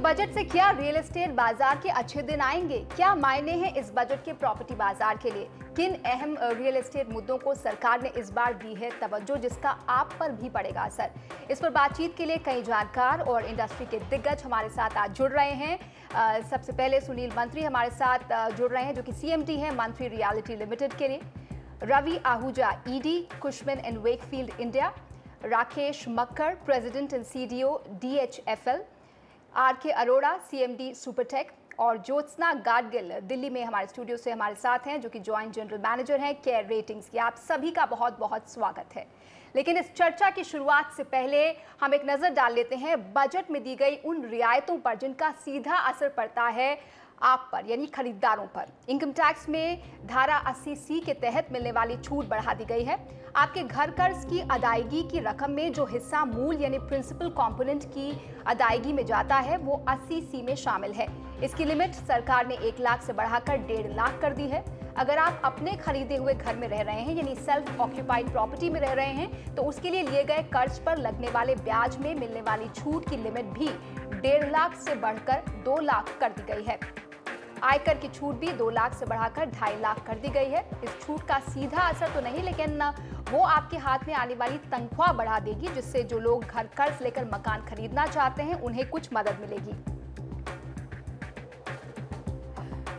Budget से क्या real estate बाजार के अच्छे दिन आएंगे? क्या मायने हैं इस बजट के प्रॉपर्टी बाजार के लिए? किन अहम रियल एस्टेट मुद्दों को सरकार ने इस बार दी है तवज्जो, जिसका आप पर भी पड़ेगा असर? इस पर बातचीत के लिए कई जानकार और इंडस्ट्री के दिग्गज हमारे साथ आज जुड़ रहे हैं। सबसे पहले सुनील मंत्री हमारे साथ जुड़ रहे हैं, जो कि CMD हैं मंत्री रियल्टी लिमिटेड के लिए। Ravi Ahuja, ED Cushman and Wakefield India. Rakesh Makkar, president and CDO DHFL। RK Arora, CMD Supertech. और ज्योत्सना गाडगिल दिल्ली में हमारे स्टूडियो से हमारे साथ हैं, जो कि जॉइंट जनरल मैनेजर हैं केयर रेटिंग्स की। आप सभी का बहुत बहुत स्वागत है। लेकिन इस चर्चा की शुरुआत से पहले हम एक नज़र डाल लेते हैं बजट में दी गई उन रियायतों पर जिनका सीधा असर पड़ता है आप पर, यानी खरीदारों पर। इनकम टैक्स में धारा 80C के तहत मिलने वाली छूट बढ़ा दी गई है। आपके घर कर्ज की अदायगी की रकम में जो हिस्सा मूल यानी प्रिंसिपल कंपोनेंट की अदायगी में जाता है वो 80C में शामिल है। इसकी लिमिट सरकार ने 1 लाख से बढ़ाकर 1.5 लाख कर दी है। अगर आप अपने खरीदे हुए घर में रह रहे हैं, यानी सेल्फ ऑक्यूपाइड प्रॉपर्टी में रह रहे हैं, तो उसके लिए लिए गए कर्ज पर लगने वाले ब्याज में मिलने वाली छूट की लिमिट भी 1.5 लाख से बढ़कर 2 लाख कर दी गई है। आयकर की छूट भी 2 लाख से बढ़ाकर 2.5 लाख कर दी गई है। इस छूट का सीधा असर तो नहीं, लेकिन वो आपके हाथ में आने वाली तनख्वाह बढ़ा देगी, जिससे जो लोग घर कर्ज लेकर मकान खरीदना चाहते हैं उन्हें कुछ मदद मिलेगी।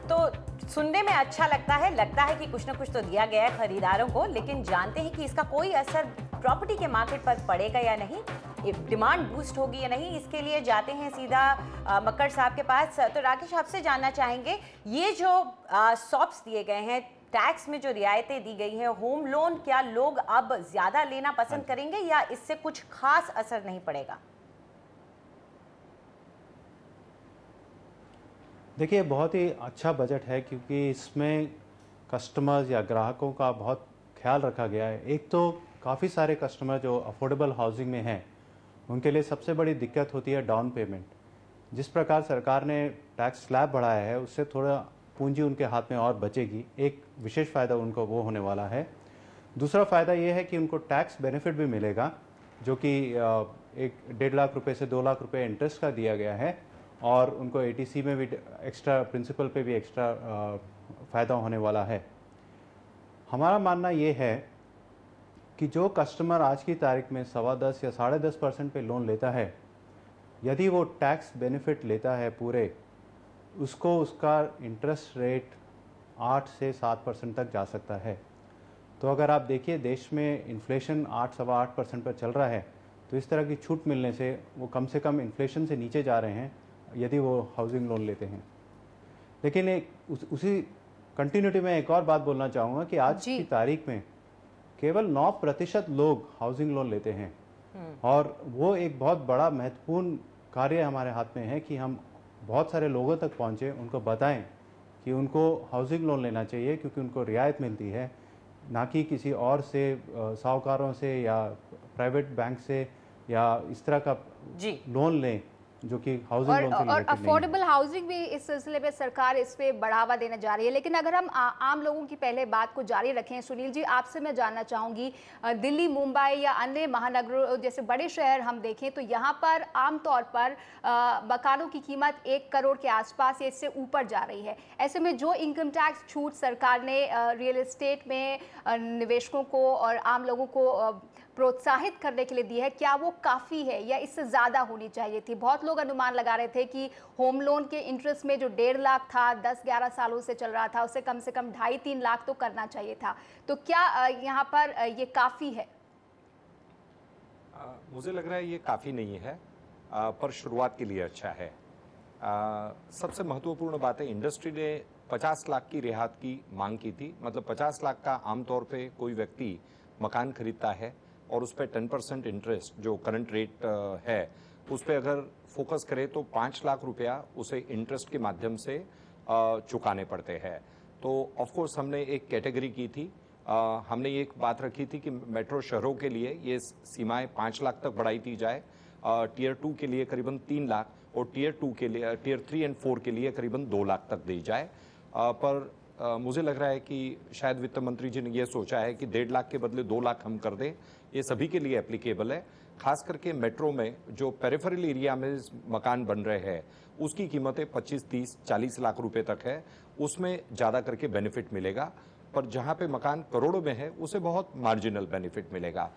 तो सुनने में अच्छा लगता है कि कुछ ना कुछ तो दिया गया है खरीदारों को, लेकिन जानते हैं कि इसका कोई असर प्रॉपर्टी के मार्केट पर पड़ेगा या नहीं, डिमांड बूस्ट होगी या नहीं। इसके लिए जाते हैं सीधा मक्कर साहब के पास। तो राकेश, आपसे जानना चाहेंगे, ये जो सॉप्स दिए गए हैं, टैक्स में जो रियायतें दी गई हैं, होम लोन क्या लोग अब ज्यादा लेना पसंद करेंगे या इससे कुछ खास असर नहीं पड़ेगा? देखिए, बहुत ही अच्छा बजट है क्योंकि इसमें कस्टमर्स या ग्राहकों का बहुत ख्याल रखा गया है। एक तो काफ़ी सारे कस्टमर जो अफोर्डेबल हाउसिंग में हैं, उनके लिए सबसे बड़ी दिक्कत होती है डाउन पेमेंट। जिस प्रकार सरकार ने टैक्स स्लैब बढ़ाया है, उससे थोड़ा पूंजी उनके हाथ में और बचेगी। एक विशेष फ़ायदा उनको वो होने वाला है। दूसरा फ़ायदा ये है कि उनको टैक्स बेनिफिट भी मिलेगा, जो कि 1.5 लाख रुपए से 2 लाख रुपए इंटरेस्ट का दिया गया है, और उनको ATC में भी एक्स्ट्रा, प्रिंसिपल पे भी एक्स्ट्रा फ़ायदा होने वाला है। हमारा मानना ये है कि जो कस्टमर आज की तारीख में 10.25 या 10.5% पे लोन लेता है, यदि वो टैक्स बेनिफिट लेता है पूरे, उसको उसका इंटरेस्ट रेट 8 से 7% तक जा सकता है। तो अगर आप देखिए, देश में इन्फ्लेशन 8 सवा 8% पर चल रहा है, तो इस तरह की छूट मिलने से वो कम से कम इन्फ्लेशन से नीचे जा रहे हैं यदि वो हाउसिंग लोन लेते हैं। लेकिन उसी कंटिन्यूटी में एक और बात बोलना चाहूँगा कि आज की तारीख में केवल 9% लोग हाउसिंग लोन लेते हैं, और वो एक बहुत बड़ा महत्वपूर्ण कार्य हमारे हाथ में है कि हम बहुत सारे लोगों तक पहुँचे, उनको बताएं कि उनको हाउसिंग लोन लेना चाहिए क्योंकि उनको रियायत मिलती है, ना कि किसी और से, साहूकारों से या प्राइवेट बैंक से या इस तरह का लोन लें जो कि हाउसिंग लोन से और अफोर्डेबल हाउसिंग भी इस सिलसिले में सरकार इस पे बढ़ावा देने जा रही है। लेकिन अगर हम आम लोगों की पहले बात को जारी रखें, सुनील जी, आपसे मैं जानना चाहूँगी, दिल्ली, मुंबई या अन्य महानगरों जैसे बड़े शहर हम देखें तो यहाँ पर आमतौर पर मकानों की कीमत 1 करोड़ के आसपास या इससे ऊपर जा रही है। ऐसे में जो इनकम टैक्स छूट सरकार ने रियल एस्टेट में निवेशकों को और आम लोगों को प्रोत्साहित करने के लिए दी है, क्या वो काफ़ी है या इससे ज़्यादा होनी चाहिए थी? बहुत लोग अनुमान लगा रहे थे कि होम लोन के इंटरेस्ट में जो 1.5 लाख था, 10-11 सालों से चल रहा था, उसे कम से कम 2.5-3 लाख तो करना चाहिए था। तो क्या यहाँ पर ये काफ़ी है? मुझे लग रहा है ये काफ़ी नहीं है, पर शुरुआत के लिए अच्छा है। सबसे महत्वपूर्ण बात है, इंडस्ट्री ने 50 लाख की रियायत की मांग की थी। मतलब 50 लाख का आमतौर पे कोई व्यक्ति मकान खरीदता है और उस पर 10% इंटरेस्ट जो करंट रेट है, उस पर अगर फोकस करें तो 5 लाख रुपया उसे इंटरेस्ट के माध्यम से चुकाने पड़ते हैं। तो ऑफ कोर्स हमने एक कैटेगरी की थी, हमने ये एक बात रखी थी कि मेट्रो शहरों के लिए ये सीमाएं 5 लाख तक बढ़ाई दी जाए, टियर 2 के लिए करीबन 3 लाख और टियर 2 के लिए, टियर 3 एंड 4 के लिए करीबन 2 लाख तक दी जाए। पर मुझे लग रहा है कि शायद वित्त मंत्री जी ने यह सोचा है कि 1.5 लाख के बदले 2 लाख हम कर दें, ये सभी के लिए एप्लीकेबल है। खास करके मेट्रो में जो पेरिफेरल एरिया में मकान बन रहे हैं उसकी कीमतें 25, 30, 40 लाख रुपए तक है, उसमें ज़्यादा करके बेनिफिट मिलेगा। पर जहाँ पे मकान करोड़ों में है उसे बहुत मार्जिनल बेनिफिट मिलेगा।